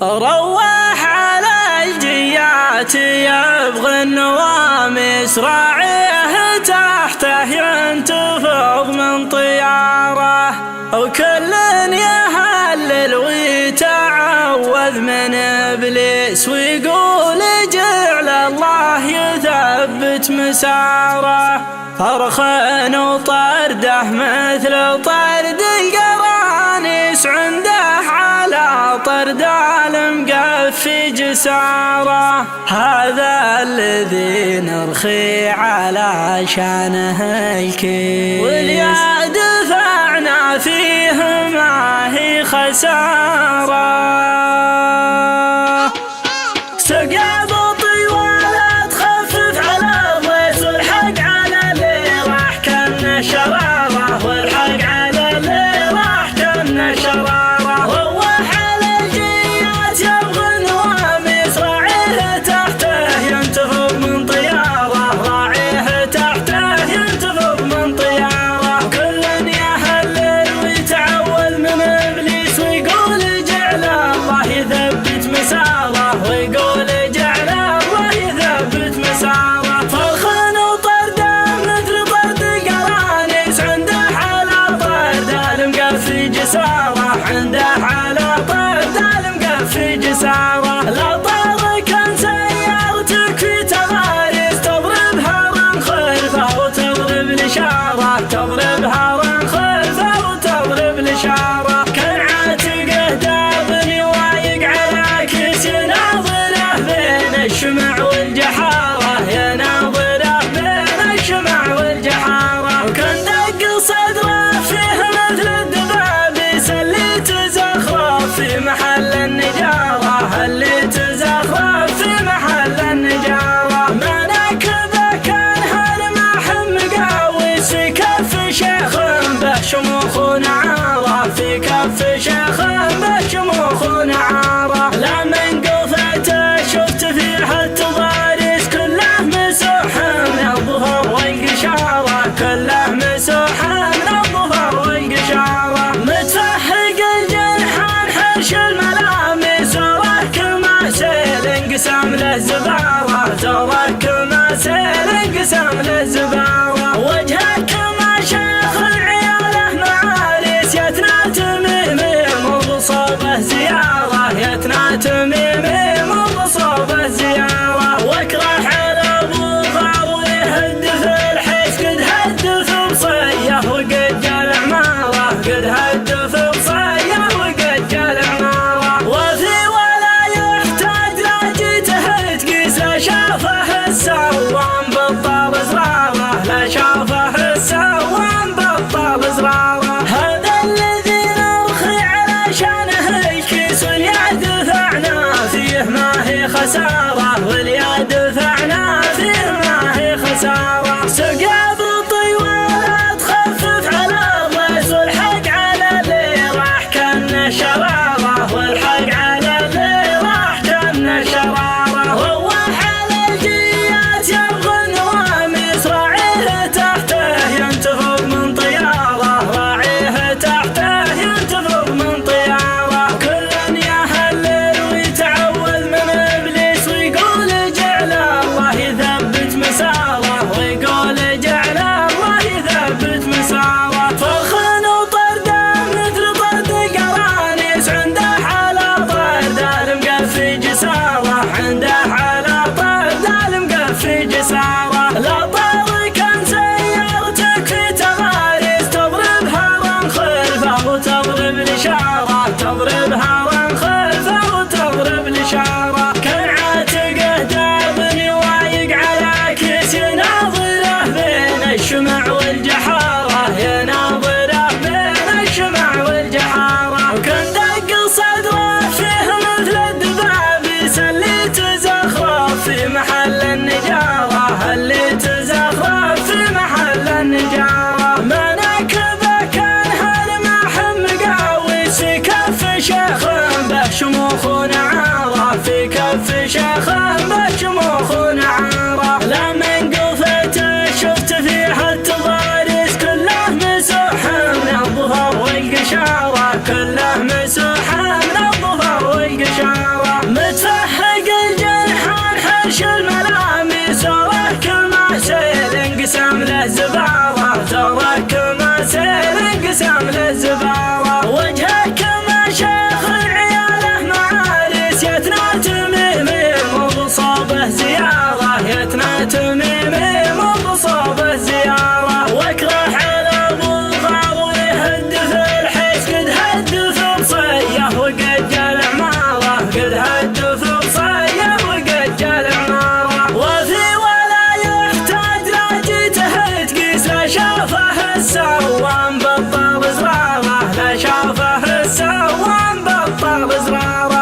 روح على الجيات يبغى النواميس راعيه تحته ينتفض من طياره، وكل يهلل ويتعوذ من إبليس ويقول جعل الله يثبت مساره. فرخان وطرده مثل طرد القرانيس عنده على طرد المقفي جساره. هذا الذي نرخي على شانه الكيس، واليا دفعنا فيه ما هي خساره. سقى بطي ولا تخفف على الضيس، والحق على اللي راح كان شراره، والحق على اللي راح كان شراره. روح على الجيات يبغى النواميس راعيه تحته ينتفض من طياره، راعيه تحته ينتفض من طياره. كل يهلل ويتعوذ من إبليس ويقول جعل الله يثبت مساره، ويقول جعل الله يثبت مساره. فرخان وطرده مثل طرد القرانيس عنده على طرد المقفي جساره، عنده على طرد المقفي جساره. لا طار كان سيارتك في تغاريس تضربها رن خلفه وتضرب الإشارة، تضربها رن خلفه وتضرب الإشارة. كان عاتقه دابني وايق على كيس يناظره بين الشمع والجحارة، يناظره بين الشمع والجحارة. وكان دق صدره فيه مثل الدبابيس اللي تزخرف في محل النجارة، اللي تزخرف في محل النجارة. ما نكبه كان هالماح مقاويس في كف شيخ به شموخ ونعارة، في كف شيخ به شموخ ونعارة. لا من قفته شفت فيها التضاريس كله مسوح من الظهر والقشارة، كله مسوح من الظهر والقشارة. متفحق الجنحان حرش الملامس زوره كما سيل انقسم له زبارة، زوره كما سيل انقسم له زبارة. وجهه كما شيخ العياله معاريس يتنا تميمي مغصوبه زيارة، يتنا تميمي مغصوبه زيارة. واكره على ابو ضار ويهد في الحيس قد هد في بصيه وقد جال عماره، قد هد في بصيه وقد جال عماره. وفي ولا يحتاج لا جيته تقيسه شافه السوام بطال زراره، لا شافه السوام بطال زراره. هذا الذي نرخي على شانه الكيس، واليا دفعنا فيه ما هي خساره، واليا دفعنا فيه ما هي خساره. سقى بطي ولا تخفف على الضيس، والحق على اللي راح كان شراره، والحق على اللي راح كان شراره. روح على الجيات يبغى النواميس راعيه تحته ينتفض من طياره، راعيه تحته ينتفض من طياره. كل يهلل ويتعوذ من إبليس ويقول جعل الله يثبت مساره، ويقول جعل الله يثبت مساره. فرخان وطرده مثل طرد القرانيس عنده على طرد المقفي جساره، عنده على طرد المقفي جساره. لا طار كان سيارتك في تغاريس تضربها رن خلفه وتضرب الإشارة، تضربها رن خلفه وتضرب الإشارة. كان عاتقه دابني وايق على كيس يناظره بين الشمع والجحارة، يناظره بين الشمع والجحارة. وكان دق صدره فيه مثل الدبابيس اللي تزخرف في محل النجارة، اللي تزخرف في محل النجارة. ما نكبه كان هالماح مقاويس في كف شيخ به شموخ ونعارة، في كف شيخ به شموخ ونعارة. لا من قفته شفت فيها التضاريس كله مسوح من الظهر والقشارة، كله مسوح من الظهر والقشارة. الحرارة